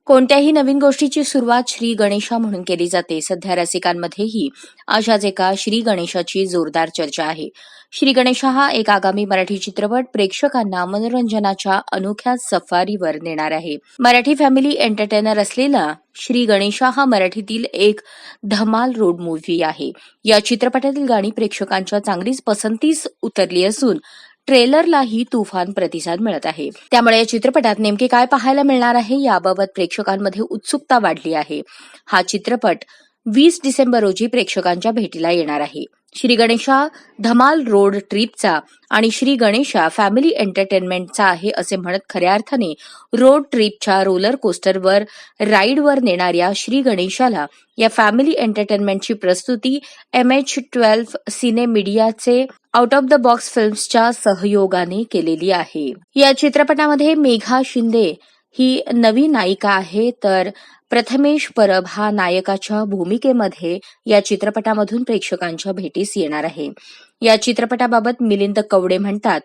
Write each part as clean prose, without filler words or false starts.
कोणत्याही नवीन गोष्टीची सुरुवात श्री गणेशा म्हणून केली जाते. सध्या रसिकांमध्येही अशाच एका श्री गणेशाची जोरदार चर्चा आहे. श्री गणेशा हा एक आगामी मराठी चित्रपट प्रेक्षकांना मनोरंजनाच्या अनोख्या सफारीवर नेणार आहे. मराठी फॅमिली एंटरटेनर असलेला श्री गणेशा हा मराठीतील एक धमाल रोड मूव्ही आहे. या चित्रपटातील गाणी प्रेक्षकांच्या चांगलीच पसंतीस उतरली असून ट्रेलरलाही तुफान प्रतिसाद मिळत आहे. त्यामुळे या चित्रपटात नेमके काय पाहायला मिळणार आहे याबाबत प्रेक्षकांमध्ये उत्सुकता वाढली आहे. हा चित्रपट 20 डिसेंबर रोजी प्रेक्षकांच्या भेटीला येणार आहे. श्री गणेशा धमाल रोड ट्रिपचा आणि श्री गणेशा फॅमिली एंटरटेनमेंटचा आहे असे म्हणत खऱ्या अर्थाने रोड ट्रिपच्या रोलर कोस्टरवर राईडवर नेणाऱ्या श्री गणेशाला या फॅमिली एंटरटेनमेंटची प्रस्तुती MH12 सिने मीडियाचे आउट ऑफ द बॉक्स फिल्म्सच्या सहयोगाने केलेली आहे. या चित्रपटामध्ये मेघा शिंदे ही नवी नायिका आहे, तर प्रथमेश परब हा नायकाच्या भूमिकेमध्ये या चित्रपटामधून प्रेक्षकांच्या भेटीस येणार आहे. या चित्रपटाबाबत मिलिंद कवडे म्हणतात,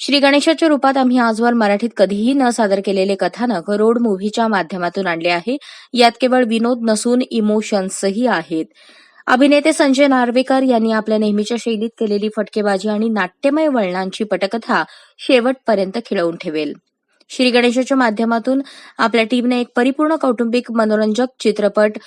श्री गणेशाच्या रूपात आम्ही आजवर मराठीत कधीही न सादर केलेले कथानक रोड मूव्हीच्या माध्यमातून आणले आहे. यात केवळ विनोद नसून इमोशन्सही आहेत. अभिनेते संजय नार्वेकर यांनी आपल्या नेहमीच्या शैलीत केलेली फटकेबाजी आणि नाट्यमय वळणांची पटकथा शेवटपर्यंत खिळवून ठेवेल. श्री गणेशाच्या माध्यमातून आपल्या टीमने एक परिपूर्ण कौटुंबिक मनोरंजक चित्रपट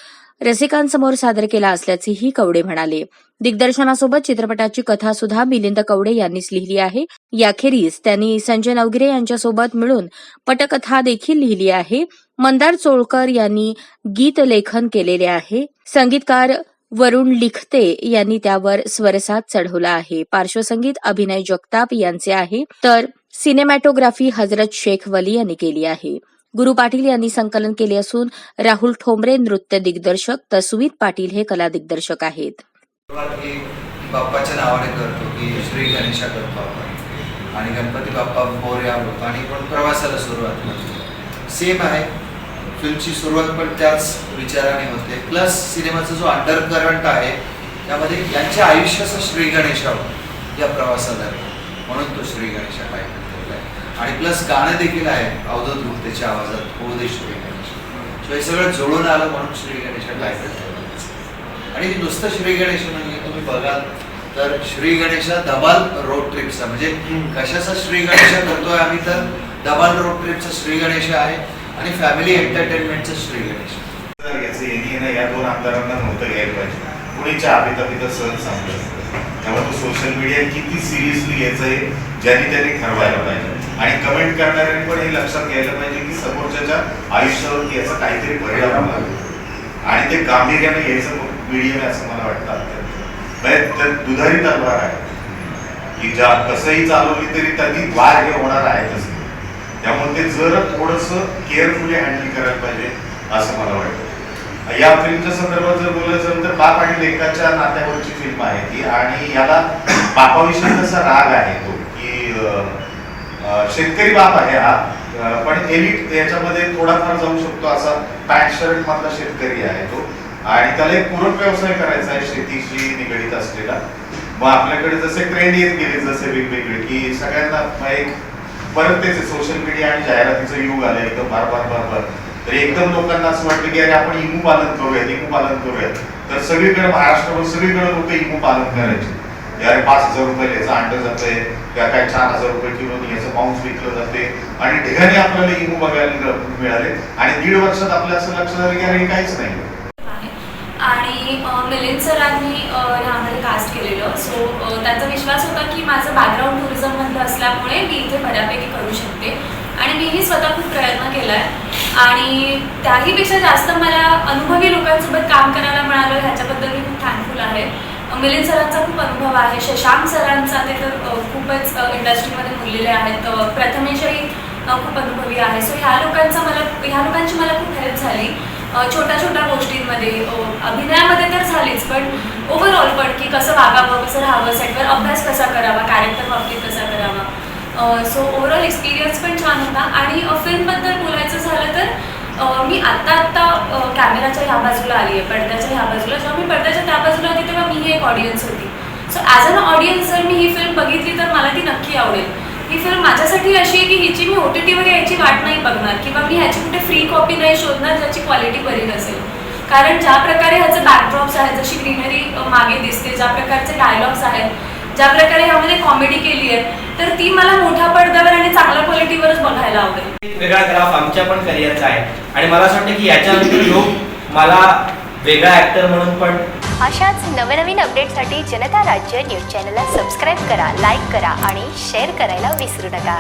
रसिकांसमोर सादर केला असल्याचेही कवडे म्हणाले. दिग्दर्शनासोबत चित्रपटाची कथा सुद्धा मिलिंद कवडे यांनीच लिहिली आहे. याखेरीज त्यांनी संजय नवगिरे यांच्यासोबत मिळून पटकथा देखील लिहिली आहे. मंदार चोळकर यांनी गीत लेखन केलेले आहे. संगीतकार वरुण लिखते यांनी त्यावर स्वरसाद चढवला आहे. पार्श्वसंगीत अभिनय जगताप यांचे आहे, तर सिनेमॅटोग्राफी हजरत शेख वली यांनी केली आहे. गुरु पाटील यांनी संकलन केले असून राहुल ठोंबरे नृत्य दिग्दर्शक तर सुमित पाटील हे कला दिग्दर्शक आहेत. बाप्पाच्या नावाने करतो की श्री गणेशा करतो आपण आणि गणपती बाप्पा मोरया आणि पण प्रवासाला सुरुवात सेम आहे. फिल्मची सुरुवात पण त्याच विचाराने होते. प्लस सिनेमाचा जो अंडर करंट आहे त्यामध्ये यांच्या आयुष्याचा श्री गणेशा या प्रवासाला म्हणून तो श्री गणेशा टायटल केलेला आहे. आणि प्लस गाणं देखील आहे अवधूत गुप्तेच्या आवाजात होऊ दे श्री गणेश. हे सगळं जोडून आलं म्हणून श्री गणेशा टायटल ठेवलं. आणि नुसतं श्री गणेश म्हणजे तुम्ही बघाल तर श्री गणेशा धमाल रोड ट्रिपचा म्हणजे कशाचा श्री गणेशा करतोय आम्ही तर धमाल रोड ट्रिपचा श्री गणेशा आहे आणि फॅमिली एंटरटेनमेंटचं श्री गणेश. याचं येणे या दोन आमदारांना नव्हतं घ्यायला पाहिजे. कुणीच्या आबिता सहज सांगलं. त्यामुळे तो सोशल मीडिया किती सिरियसली घ्यायचं हे ज्यांनी त्यांनी ठरवायला पाहिजे. आणि कमेंट करणाऱ्यांनी पण हे लक्षात घ्यायला पाहिजे की समोरच्याच्या आयुष्यावरती याचा काहीतरी परिणाम लागतो आणि ते गांभीर्याने घ्यायचं मीडियम आहे असं मला वाटतं. दुधारी तलवार आहे की ज्या कसंही चालवली तरी त्यांनी वार हे होणार आहेतच. त्यामुळे ते जर थोडंसं केअरफुली हँडल करायला पाहिजे असं मला वाटतं. या फिल्मच्या संदर्भात जर बोलायचं तर बाप आणि लेकाच्या नात्यावरची फिल्म आहे ती. आणि याला बापाविषयी कसा राग आहे तो की शेतकरी बाप आहे हा, पण एलिट याच्यामध्ये थोडाफार जाऊ शकतो असा पॅन्ट शर्ट मधला शेतकरी आहे तो. आणि त्याला एक पूरक व्यवसाय करायचा आहे शेतीशी निगडीत असलेला. मग आपल्याकडे जसे ट्रेंड येत गेले जसे वेगवेगळे की सगळ्यांना एक परत त्याचे सोशल मीडिया आणि जाहिरातीचं युग आलं एकदम बार तर एकदम लोकांना असं वाटतं की अरे आपण इमू पालन करूयात. तर सगळीकडे महाराष्ट्रावर सगळीकडे लोक इमू पालन करायचे. यार 5,000 रुपये याचं अंड जातंय त्या काय 4,000 रुपये किलो याचं मांस विकलं जाते आणि ढिगाने आपल्याला इमू बघायला मिळाले. आणि 1.5 वर्षात आपल्या असं लक्षात आलं की अरे काहीच नाही. आणि मिलिंद सरांनी ह्यामध्ये कास्ट केलेलं. सो त्यांचा विश्वास होता की माझं बॅकग्राऊंड टुरिझममधलं असल्यामुळे मी इथे बऱ्यापैकी करू शकते आणि मीही स्वतः खूप प्रयत्न केला आहे. आणि त्याहीपेक्षा जास्त मला अनुभवी लोकांसोबत काम करायला मिळालं ह्याच्याबद्दल मी खूप थँकफुल आहे. मिलिंद सरांचा खूप अनुभव आहे. शशांक सरांचा ते तर खूपच इंडस्ट्रीमध्ये मुरलेले आहेत. प्रथमेशही खूप अनुभवी आहे. सो ह्या लोकांची मला खूप हेल्प झाली छोट्या गोष्टींमध्ये. अभिनयामध्ये तर झालीच, पण ओव्हरऑल पण की कसं वागावं, कसं राहावं, सेटवर अभ्यास कसा करावा, कॅरेक्टर बाबतीत कसा करावा. सो ओव्हरऑल एक्सपिरियन्स पण छान होता. आणि फिल्मबद्दल बोलायचं झालं तर मी आत्ता कॅमेराच्या ह्या बाजूला आली आहे, पडद्याच्या ह्या बाजूला. जेव्हा मी पडद्याच्या त्या बाजूला होती तेव्हा मी एक ऑडियन्स होती. सो ॲज अन ऑडियन्स जर मी ही फिल्म बघितली तर मला ती नक्की आवडेल. ही फिल्म माझ्यासाठी अशी आहे की हिची मी OTTवर यायची वाट नाही बघणार किंवा मी ह्याची कुठे फ्री कॉपी नाही शोधणार ज्याची क्वालिटी बरी नसेल. कारण ज्या प्रकारे ह्याचे बॅकड्रॉप्स आहेत, जशी ग्रीनरी मागे दिसते, ज्या प्रकारचे डायलॉग्स आहेत, ज्या प्रकारे ह्यामध्ये कॉमेडी केली आहे, तर ती मला मोठ्या पडद्यावर आणि चांगल्या क्वालिटीवरच बघायला आवडेल. वेगळा ग्राफ आमच्या पण करिअरचा आहे आणि मला असं वाटतं की याच्यानंतर लोक मला वेगळा ॲक्टर म्हणून पण. अशाच नवनवीन अपडेटसाठी जनता राज्य न्यूज चॅनलला सबस्क्राईब करा, लाईक करा आणि शेअर करायला विसरू नका.